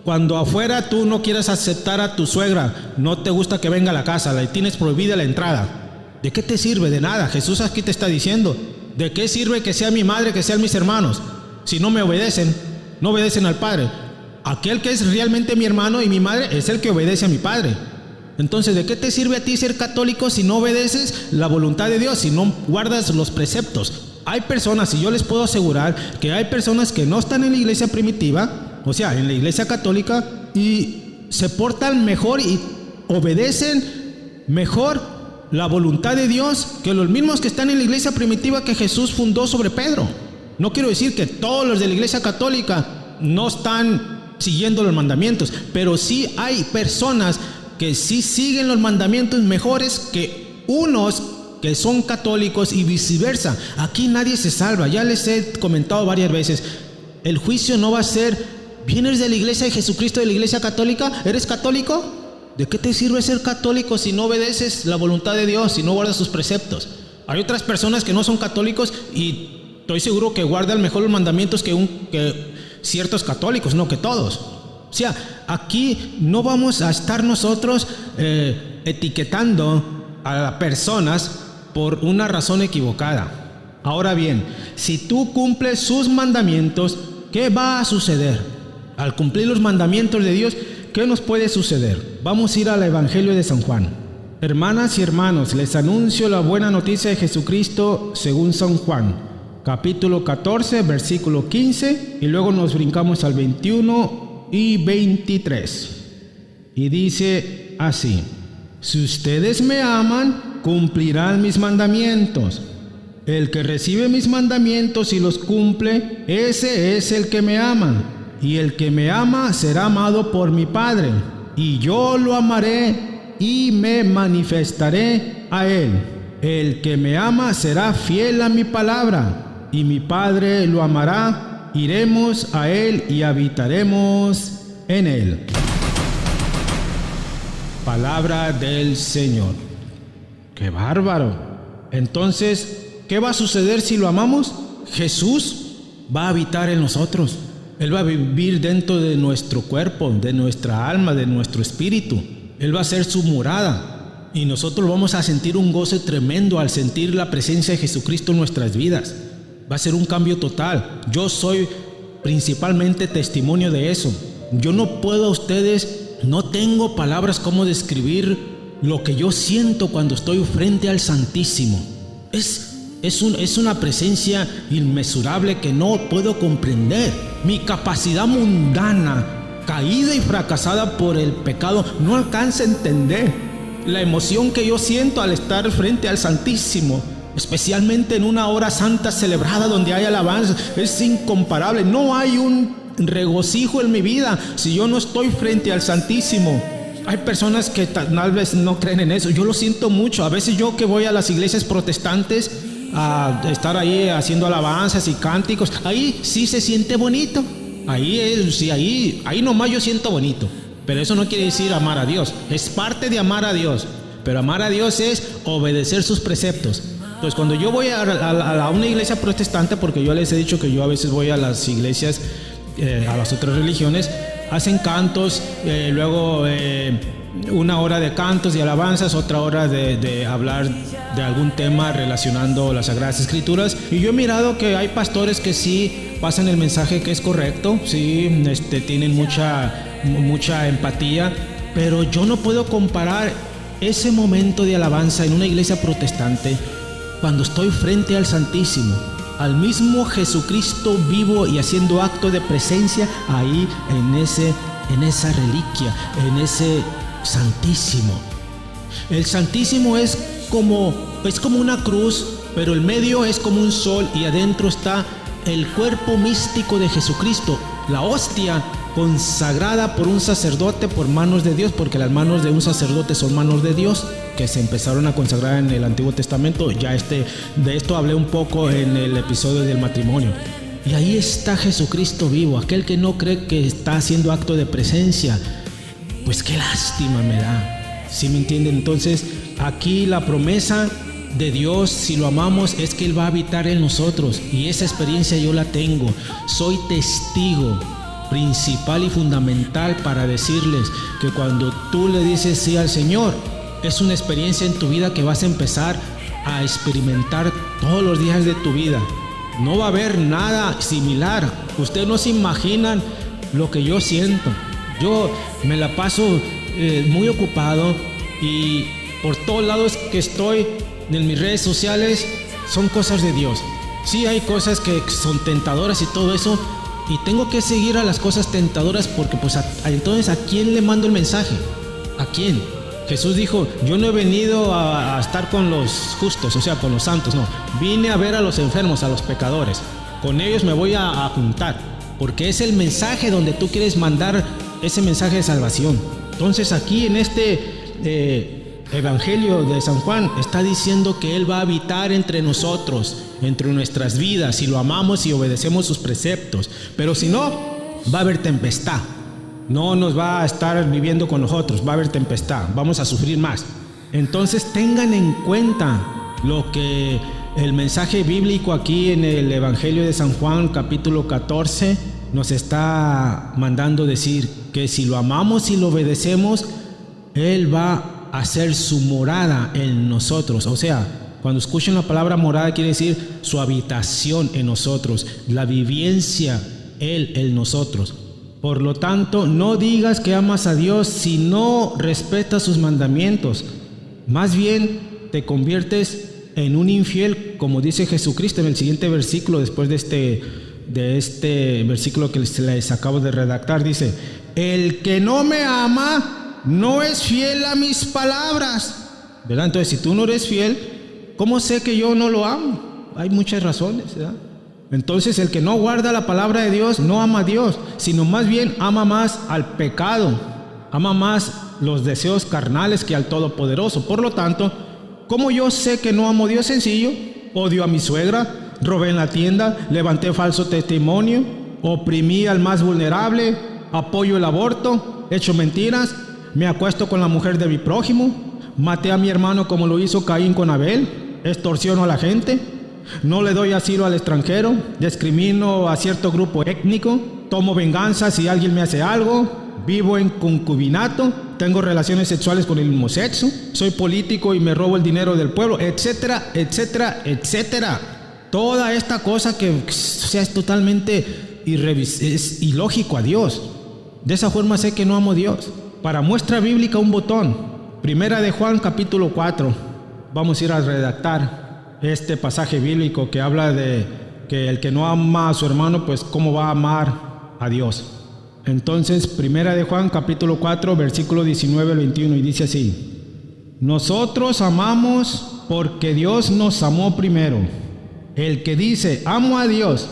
Cuando afuera tú no quieres aceptar a tu suegra, no te gusta que venga a la casa, le tienes prohibida la entrada. ¿De qué te sirve? De nada. Jesús aquí te está diciendo, ¿de qué sirve que sea mi madre, que sean mis hermanos? Si no me obedecen, no obedecen al Padre. Aquel que es realmente mi hermano y mi madre es el que obedece a mi Padre. Entonces, ¿de qué te sirve a ti ser católico si no obedeces la voluntad de Dios, si no guardas los preceptos? Hay personas, y yo les puedo asegurar que hay personas que no están en la iglesia primitiva, o sea, en la iglesia católica, y se portan mejor y obedecen mejor la voluntad de Dios que los mismos que están en la iglesia primitiva que Jesús fundó sobre Pedro. No quiero decir que todos los de la iglesia católica no están siguiendo los mandamientos, pero sí hay personas que sí siguen los mandamientos mejores que unos que son católicos y viceversa. Aquí nadie se salva. Ya les he comentado varias veces, el juicio no va a ser, ¿vienes de la iglesia de Jesucristo, de la iglesia católica? ¿Eres católico? ¿De qué te sirve ser católico si no obedeces la voluntad de Dios, si no guardas sus preceptos? Hay otras personas que no son católicos y estoy seguro que guardan mejor los mandamientos que ciertos católicos, no que todos. O sea, aquí no vamos a estar nosotros etiquetando a las personas por una razón equivocada. Ahora bien, si tú cumples sus mandamientos, ¿qué va a suceder? Al cumplir los mandamientos de Dios, ¿qué nos puede suceder? Vamos a ir al Evangelio de San Juan. Hermanas y hermanos, les anuncio la buena noticia de Jesucristo según San Juan, capítulo 14, versículo 15, y luego nos brincamos al 21 y 23. Y dice así: si ustedes me aman, cumplirán mis mandamientos. El que recibe mis mandamientos y los cumple, ese es el que me ama. Y el que me ama será amado por mi Padre, y yo lo amaré y me manifestaré a él. El que me ama será fiel a mi palabra, y mi Padre lo amará. Iremos a él y habitaremos en él. Palabra del Señor. ¡Qué bárbaro! Entonces, ¿qué va a suceder si lo amamos? Jesús va a habitar en nosotros. Él va a vivir dentro de nuestro cuerpo, de nuestra alma, de nuestro espíritu. Él va a ser su morada. Y nosotros vamos a sentir un goce tremendo al sentir la presencia de Jesucristo en nuestras vidas. Va a ser un cambio total. Yo soy principalmente testimonio de eso. Yo no puedo a ustedes, no tengo palabras como describir lo que yo siento cuando estoy frente al Santísimo. Es una presencia inmesurable que no puedo comprender. Mi capacidad mundana, caída y fracasada por el pecado, no alcanza a entender la emoción que yo siento al estar frente al Santísimo. Especialmente en una hora santa celebrada donde hay alabanza, es incomparable. No hay un regocijo en mi vida si yo no estoy frente al Santísimo. Hay personas que tal vez no creen en eso. Yo lo siento mucho. A veces yo que voy a las iglesias protestantes a estar ahí haciendo alabanzas y cánticos, ahí sí se siente bonito. Ahí nomás yo siento bonito. Pero eso no quiere decir amar a Dios. Es parte de amar a Dios. Pero amar a Dios es obedecer sus preceptos. Entonces, cuando yo voy a una iglesia protestante, porque yo les he dicho que yo a veces voy a las iglesias, a las otras religiones, hacen cantos, luego una hora de cantos y alabanzas, otra hora de hablar de algún tema relacionando las Sagradas Escrituras. Y yo he mirado que hay pastores que sí pasan el mensaje que es correcto, sí, tienen mucha empatía, pero yo no puedo comparar ese momento de alabanza en una iglesia protestante cuando estoy frente al Santísimo, al mismo Jesucristo vivo y haciendo acto de presencia ahí en esa reliquia, en ese Santísimo. El Santísimo es como una cruz pero el medio es como un sol y adentro está el cuerpo místico de Jesucristo, la hostia consagrada por un sacerdote por manos de Dios, porque las manos de un sacerdote son manos de Dios, que se empezaron a consagrar en el Antiguo Testamento. Ya de esto hablé un poco en el episodio del matrimonio. Y ahí está Jesucristo vivo, aquel que no cree que está haciendo acto de presencia. Pues qué lástima me da, ¿sí me entienden? Entonces aquí la promesa de Dios, si lo amamos, es que Él va a habitar en nosotros, y esa experiencia yo la tengo. Soy testigo principal y fundamental para decirles que cuando tú le dices sí al Señor, es una experiencia en tu vida que vas a empezar a experimentar todos los días de tu vida. No va a haber nada similar. Ustedes no se imaginan lo que yo siento. Yo me la paso muy ocupado, y por todos lados que estoy en mis redes sociales son cosas de Dios. Sí, hay cosas que son tentadoras y todo eso, y tengo que seguir a las cosas tentadoras, porque pues entonces ¿a quién le mando el mensaje? ¿A quién? Jesús dijo, yo no he venido a estar con los justos, o sea, con los santos, no. Vine a ver a los enfermos, a los pecadores. Con ellos me voy a juntar, porque es el mensaje donde tú quieres mandar ese mensaje de salvación. Entonces aquí en este Evangelio de San Juan está diciendo que Él va a habitar entre nosotros, entre nuestras vidas, si lo amamos y obedecemos sus preceptos. Pero si no, va a haber tempestad. No nos va a estar viviendo con nosotros, va a haber tempestad, vamos a sufrir más. Entonces tengan en cuenta lo que el mensaje bíblico aquí en el Evangelio de San Juan, capítulo 14, nos está mandando decir que si lo amamos y lo obedecemos, Él va a hacer su morada en nosotros. O sea, cuando escuchen la palabra morada, quiere decir su habitación en nosotros, la vivencia Él en nosotros. Por lo tanto, no digas que amas a Dios si no respetas sus mandamientos. Más bien te conviertes en un infiel, como dice Jesucristo en el siguiente versículo, después de este versículo que les acabo de redactar. Dice, el que no me ama no es fiel a mis palabras, ¿verdad? Entonces, si tú no eres fiel, ¿cómo sé que yo no lo amo? Hay muchas razones, ¿verdad? Entonces, el que no guarda la palabra de Dios no ama a Dios, sino más bien ama más al pecado, ama más los deseos carnales que al Todopoderoso. Por lo tanto, ¿cómo yo sé que no amo a Dios? Sencillo: odio a mi suegra, robé en la tienda, levanté falso testimonio, oprimí al más vulnerable, apoyo el aborto, echo mentiras, me acuesto con la mujer de mi prójimo, maté a mi hermano como lo hizo Caín con Abel, extorsiono a la gente, no le doy asilo al extranjero, discrimino a cierto grupo étnico, tomo venganza si alguien me hace algo, vivo en concubinato, tengo relaciones sexuales con el mismo sexo, soy político y me robo el dinero del pueblo, etcétera, etcétera, etcétera. Toda esta cosa que, o sea, es totalmente es ilógico a Dios. De esa forma sé que no amo a Dios. Para muestra bíblica, un botón. Primera de Juan, capítulo 4. Vamos a ir a redactar este pasaje bíblico que habla de que el que no ama a su hermano, pues ¿cómo va a amar a Dios? Entonces, Primera de Juan, capítulo 4, versículo 19 al 21, y dice así: nosotros amamos porque Dios nos amó primero. El que dice amo a Dios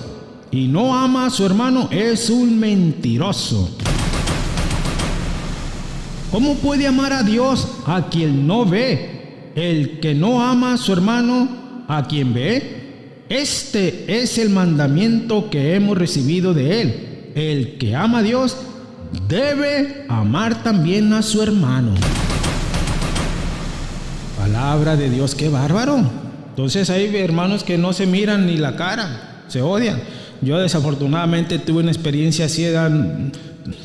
y no ama a su hermano es un mentiroso. ¿Cómo puede amar a Dios a quien no ve? El que no ama a su hermano a quien ve, este es el mandamiento que hemos recibido de Él. El que ama a Dios debe amar también a su hermano. Palabra de Dios, qué bárbaro. Entonces hay hermanos que no se miran ni la cara, se odian. Yo desafortunadamente tuve una experiencia así,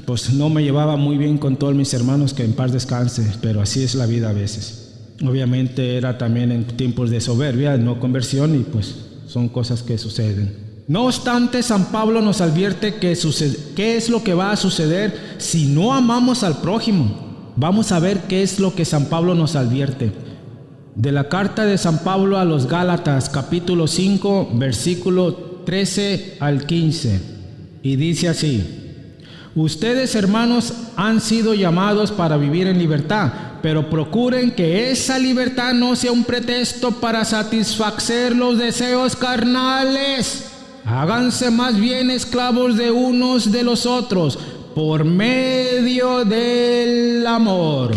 pues no me llevaba muy bien con todos mis hermanos, que en paz descanse, pero así es la vida a veces. Obviamente era también en tiempos de soberbia, no conversión, y pues son cosas que suceden. No obstante, San Pablo nos advierte qué es lo que va a suceder si no amamos al prójimo. Vamos a ver qué es lo que San Pablo nos advierte. De la carta de San Pablo a los Gálatas, capítulo 5, versículo 13 al 15. Y dice así: ustedes, hermanos, han sido llamados para vivir en libertad, pero procuren que esa libertad no sea un pretexto para satisfacer los deseos carnales. Háganse más bien esclavos de unos de los otros por medio del amor.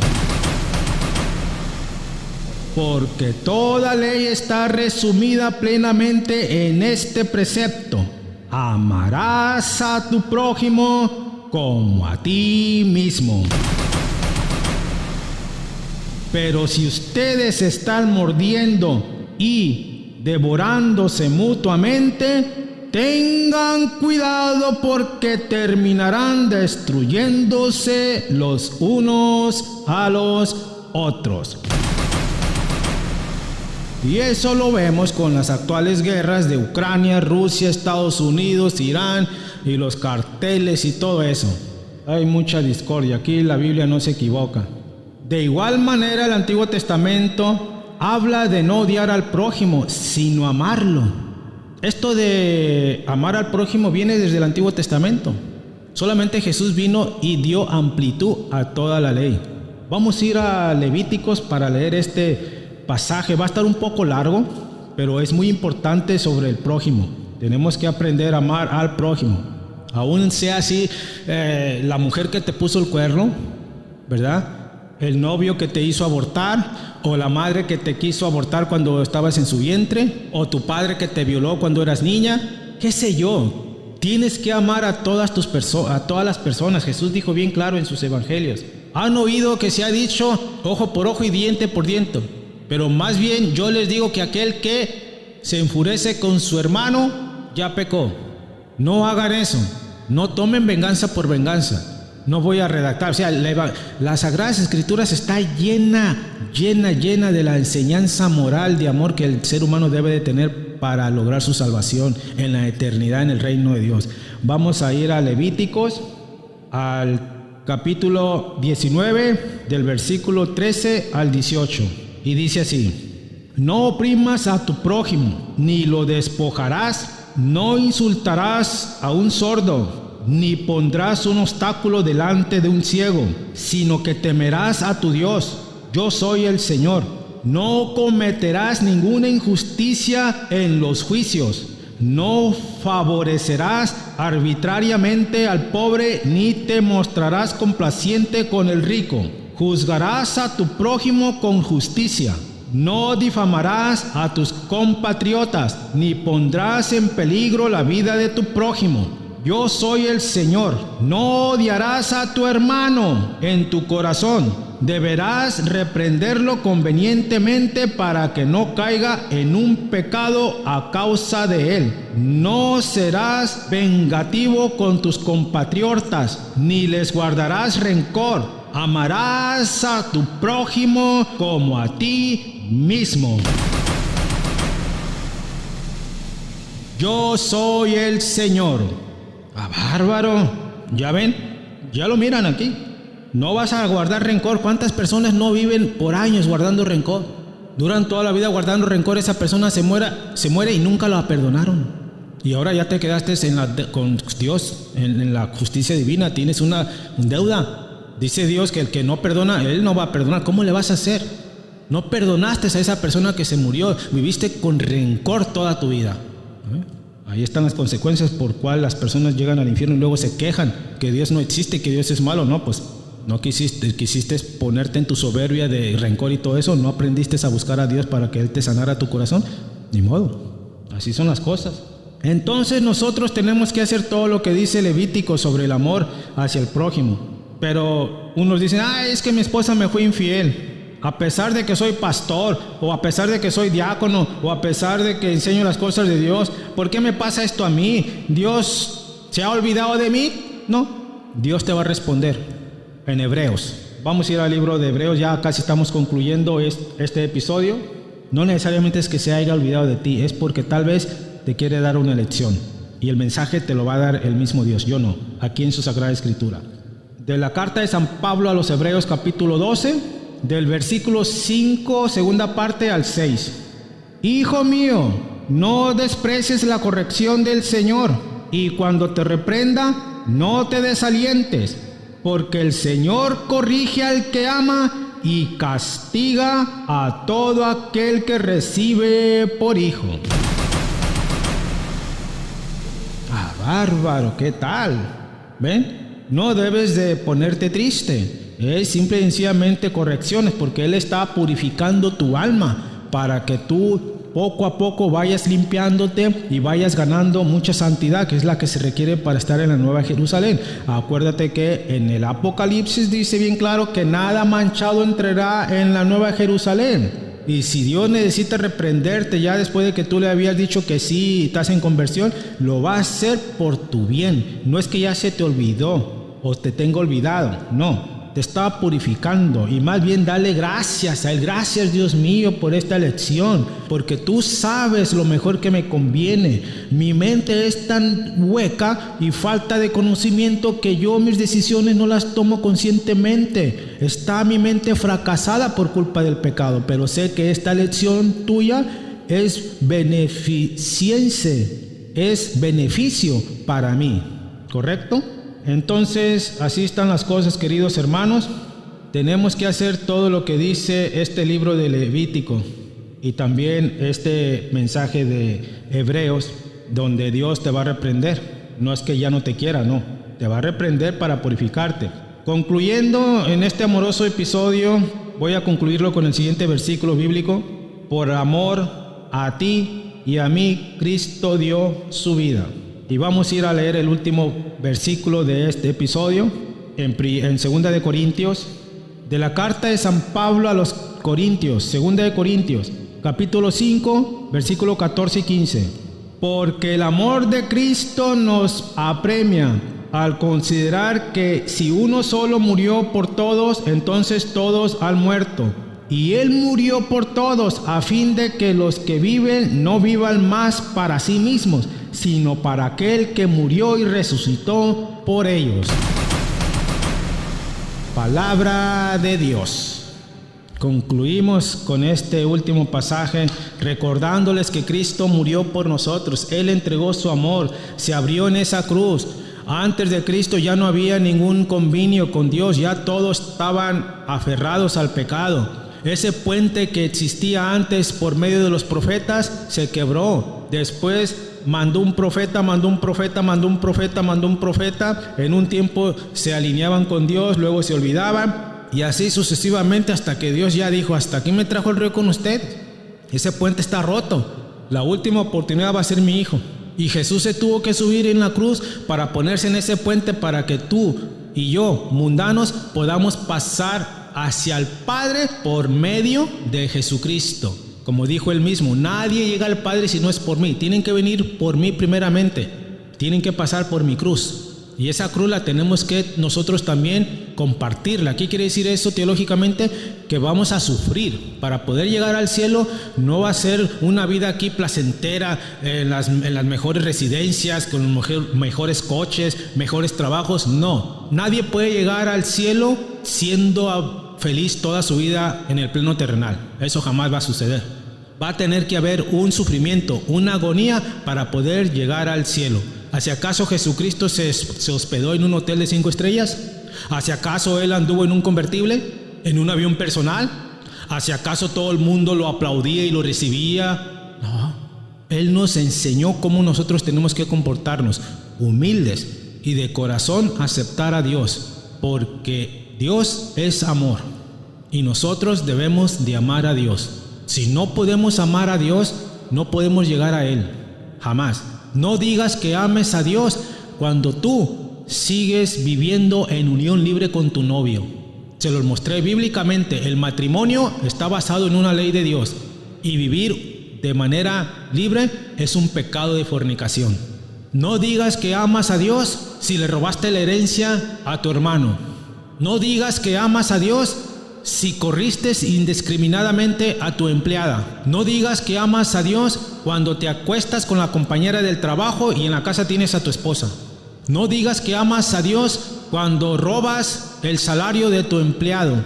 Porque toda ley está resumida plenamente en este precepto: amarás a tu prójimo como a ti mismo. Pero si ustedes están mordiendo y devorándose mutuamente, tengan cuidado porque terminarán destruyéndose los unos a los otros. Y eso lo vemos con las actuales guerras de Ucrania, Rusia, Estados Unidos, Irán y los carteles y todo eso. Hay mucha discordia, aquí la Biblia no se equivoca. De igual manera, el Antiguo Testamento habla de no odiar al prójimo, sino amarlo. Esto de amar al prójimo viene desde el Antiguo Testamento. Solamente Jesús vino y dio amplitud a toda la ley. Vamos a ir a Levíticos para leer este pasaje. Va a estar un poco largo, pero es muy importante sobre el prójimo. Tenemos que aprender a amar al prójimo. Aún sea así, la mujer que te puso el cuerno, ¿verdad? El novio que te hizo abortar, o la madre que te quiso abortar cuando estabas en su vientre, o tu padre que te violó cuando eras niña, qué sé yo. Tienes que amar a todas las personas. Jesús dijo bien claro en sus evangelios: han oído que se ha dicho ojo por ojo y diente por diente, pero más bien yo les digo que aquel que se enfurece con su hermano ya pecó. No hagan eso, no tomen venganza por venganza. No voy a redactar, o sea, las Sagradas Escrituras está llena de la enseñanza moral de amor que el ser humano debe de tener para lograr su salvación en la eternidad en el reino de Dios. Vamos a ir a Levíticos, al capítulo 19, del versículo 13 al 18, y dice así: no oprimas a tu prójimo, ni lo despojarás, no insultarás a un sordo, ni pondrás un obstáculo delante de un ciego, sino que temerás a tu Dios. Yo soy el Señor. No cometerás ninguna injusticia en los juicios. No favorecerás arbitrariamente al pobre, ni te mostrarás complaciente con el rico. Juzgarás a tu prójimo con justicia. No difamarás a tus compatriotas, ni pondrás en peligro la vida de tu prójimo. Yo soy el Señor. No odiarás a tu hermano en tu corazón. Deberás reprenderlo convenientemente para que no caiga en un pecado a causa de él. No serás vengativo con tus compatriotas, ni les guardarás rencor. Amarás a tu prójimo como a ti mismo. Yo soy el Señor. Bárbaro, ya ven, ya lo miran aquí. No vas a guardar rencor. ¿Cuántas personas no viven por años guardando rencor? Duran toda la vida guardando rencor. Esa persona se muere y nunca la perdonaron. Y ahora ya te quedaste con Dios en la justicia divina. Tienes una deuda. Dice Dios que el que no perdona, Él no va a perdonar. ¿Cómo le vas a hacer? No perdonaste a esa persona que se murió. Viviste con rencor toda tu vida. Ahí están las consecuencias por cual las personas llegan al infierno y luego se quejan que Dios no existe, que Dios es malo. No, pues no quisiste ponerte en tu soberbia de rencor y todo eso. No aprendiste a buscar a Dios para que Él te sanara tu corazón. Ni modo, así son las cosas. Entonces nosotros tenemos que hacer todo lo que dice Levítico sobre el amor hacia el prójimo. Pero unos dicen: es que mi esposa me fue infiel. A pesar de que soy pastor, o a pesar de que soy diácono, o a pesar de que enseño las cosas de Dios, ¿por qué me pasa esto a mí? ¿Dios se ha olvidado de mí? No, Dios te va a responder en Hebreos. Vamos a ir al libro de Hebreos, ya casi estamos concluyendo este episodio. No necesariamente es que se haya olvidado de ti, es porque tal vez te quiere dar una lección. Y el mensaje te lo va a dar el mismo Dios, yo no, aquí en su Sagrada Escritura. De la carta de San Pablo a los Hebreos, capítulo 12, del versículo 5, segunda parte al 6. Hijo mío, no desprecies la corrección del Señor, y cuando te reprenda, no te desalientes, porque el Señor corrige al que ama y castiga a todo aquel que recibe por hijo. Ah, bárbaro, ¿qué tal? ¿Ven? No debes de ponerte triste. Es simple y sencillamente correcciones, porque Él está purificando tu alma para que tú poco a poco vayas limpiándote y vayas ganando mucha santidad, que es la que se requiere para estar en la Nueva Jerusalén. Acuérdate que en el Apocalipsis dice bien claro que nada manchado entrará en la Nueva Jerusalén. Y si Dios necesita reprenderte ya después de que tú le habías dicho que sí estás en conversión, lo va a hacer por tu bien. No es que ya se te olvidó o te tenga olvidado, no. Te está purificando, y más bien dale gracias a Él. Gracias, Dios mío, por esta elección, porque tú sabes lo mejor que me conviene. Mi mente es tan hueca y falta de conocimiento que yo mis decisiones no las tomo conscientemente. Está mi mente fracasada por culpa del pecado, pero sé que esta elección tuya es beneficio para mí, ¿correcto? Entonces, así están las cosas, queridos hermanos. Tenemos que hacer todo lo que dice este libro de Levítico y también este mensaje de Hebreos, donde Dios te va a reprender. No es que ya no te quiera, no. Te va a reprender para purificarte. Concluyendo en este amoroso episodio, voy a concluirlo con el siguiente versículo bíblico. Por amor a ti y a mí, Cristo dio su vida. Y vamos a ir a leer el último versículo de este episodio, en 2 de Corintios, de la carta de San Pablo a los Corintios, 2 de Corintios, capítulo 5, versículo 14 y 15. Porque el amor de Cristo nos apremia al considerar que si uno solo murió por todos, entonces todos han muerto. Y Él murió por todos, a fin de que los que viven no vivan más para sí mismos, sino para aquel que murió y resucitó por ellos. Palabra de Dios. Concluimos con este último pasaje recordándoles que Cristo murió por nosotros. Él entregó su amor, se abrió en esa cruz. Antes de Cristo ya no había ningún convenio con Dios, ya todos estaban aferrados al pecado. Ese puente que existía antes por medio de los profetas se quebró. Después mandó un profeta. En un tiempo se alineaban con Dios, luego se olvidaban, y así sucesivamente hasta que Dios ya dijo: hasta aquí me trajo el río con usted. Ese puente está roto. La última oportunidad va a ser mi hijo. Y Jesús se tuvo que subir en la cruz para ponerse en ese puente para que tú y yo, mundanos, podamos pasar hacia el Padre por medio de Jesucristo. Como dijo él mismo, nadie llega al Padre si no es por mí. Tienen que venir por mí primeramente. Tienen que pasar por mi cruz. Y esa cruz la tenemos que nosotros también compartirla. ¿Qué quiere decir eso teológicamente? Que vamos a sufrir. Para poder llegar al cielo no va a ser una vida aquí placentera, en las mejores residencias, con los mejores coches, mejores trabajos. No, nadie puede llegar al cielo siendo feliz toda su vida en el plano terrenal. Eso jamás va a suceder. Va a tener que haber un sufrimiento, una agonía para poder llegar al cielo. ¿Hacia acaso Jesucristo se hospedó en un hotel de 5 estrellas? ¿Hacia acaso Él anduvo en un convertible? ¿En un avión personal? ¿Hacia acaso todo el mundo lo aplaudía y lo recibía? No. Él nos enseñó cómo nosotros tenemos que comportarnos, humildes y de corazón aceptar a Dios, porque Dios es amor y nosotros debemos de amar a Dios. Si no podemos amar a Dios, no podemos llegar a Él, jamás. No digas que ames a Dios cuando tú sigues viviendo en unión libre con tu novio. Se los mostré bíblicamente. El matrimonio está basado en una ley de Dios, y vivir de manera libre es un pecado de fornicación. No digas que amas a Dios si le robaste la herencia a tu hermano. No digas que amas a Dios si corriste indiscriminadamente a tu empleada. No digas que amas a Dios cuando te acuestas con la compañera del trabajo y en la casa tienes a tu esposa. No digas que amas a Dios cuando robas el salario de tu empleado.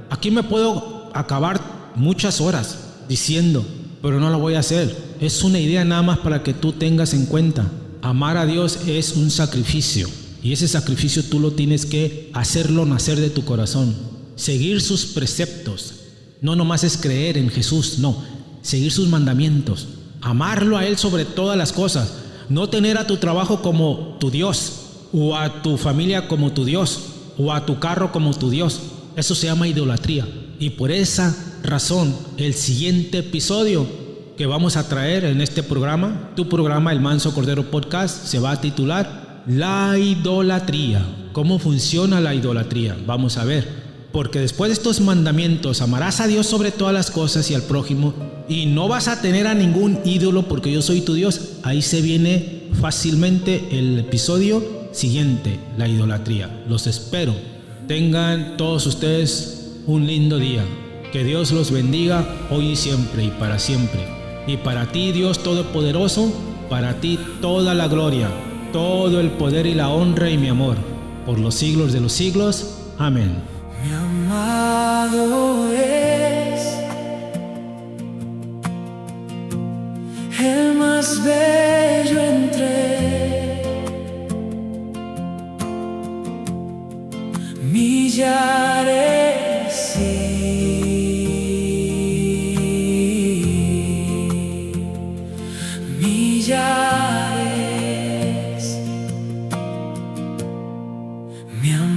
Aquí me puedo acabar muchas horas diciendo, pero no lo voy a hacer. Es una idea nada más para que tú tengas en cuenta. Amar a Dios es un sacrificio, y ese sacrificio tú lo tienes que hacerlo nacer de tu corazón. seguir sus preceptos. No nomás es creer en Jesús, no, seguir sus mandamientos, amarlo a Él sobre todas las cosas, no tener a tu trabajo como tu Dios, o a tu familia como tu Dios, o a tu carro como tu Dios. Eso se llama idolatría. Y por esa razón, el siguiente episodio que vamos a traer en este programa, tu programa El Manso Cordero Podcast, se va a titular La idolatría. ¿Cómo funciona la idolatría? Vamos a ver. Porque después de estos mandamientos, amarás a Dios sobre todas las cosas y al prójimo, y no vas a tener a ningún ídolo porque yo soy tu Dios. Ahí se viene fácilmente el episodio siguiente, la idolatría. Los espero. Tengan todos ustedes un lindo día. Que Dios los bendiga hoy y siempre y para siempre. Y para ti, Dios Todopoderoso, para ti toda la gloria, todo el poder y la honra y mi amor, por los siglos de los siglos. Amén. Mi amado es el más bello entre millares, sí, millares. Mi amado